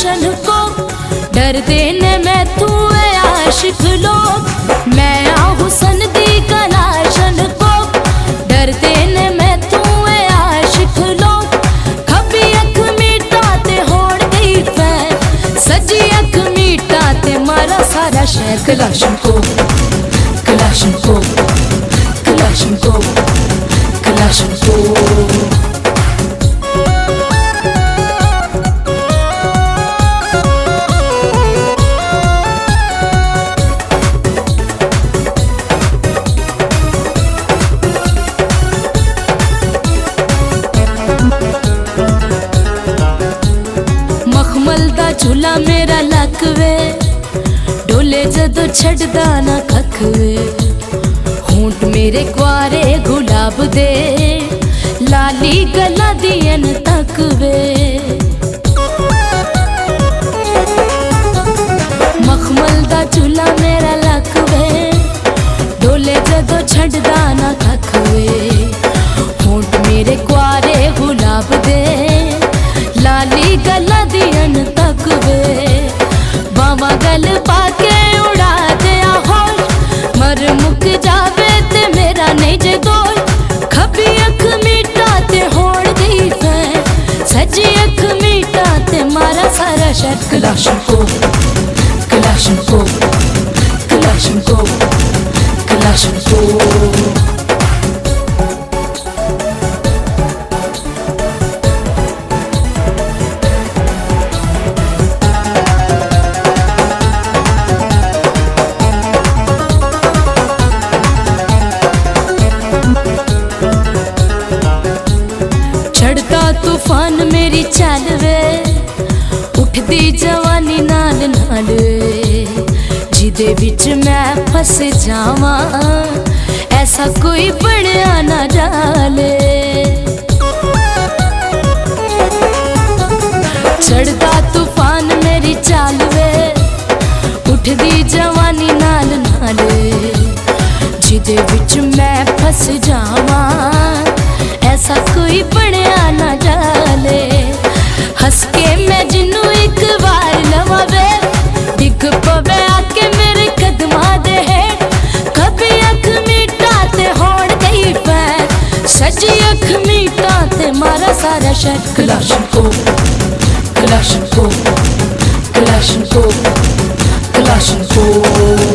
कलाशन को, डरदे ने मैं तू आशिक लोग। मैं आ हुसन दी कलाशन को, डरदे ने मैं तू आशिक लोग। खबी अख मीटा ते होड़ गई फैन, सजी अख मीटा ते मारा सारा शहर। कलाशन को, कलाशन को, कलाशन को, कलाशन को। मखमल दा झूला मेरा लक वे, डोले जदों छड़दा ना कख वे। होंठ मेरे कुआरे गुलाब दे, लाली गला दियन तक वे। मखमल दा झूला मेरा लक वे, डोले जदों छड़दा ना कख वे। होंठ मेरे कुआरे गुलाब दे, लाली गला दियन तक वे। बावा गल पाके उड़ा दिया होश, मर मुक जावे ते मेरा नहीं जे दोष। खबी अख मीटा ते होड़ गई फैन, सजी अख मीटा ते मारा सारा शहर। कलाशन को, कलाशन को, कलाशन को, कलाशन को। चढ़ता तूफान मेरी चाल वे, उठदी जवानी नाल नाल। जिदे विच मैं फस जावा, ऐसा कोई बनया ना जाले। चढ़ता तूफान मेरी चाल वे, उठदी जवानी नाल नाल। जिदे विच मैं फस जावा, ऐसा कोई बनया ना जाले। हंस के मैं जिन्नू एक बार लवा वे, डिग पवे आके मेरे कदमां दे हेठ। कभी अख मीटा ते होड़ गई फैन, सजी अख मीटा ते मारा सारा शहर। कलाशन को, कलाशन को, कलाशन को, कलाशन को।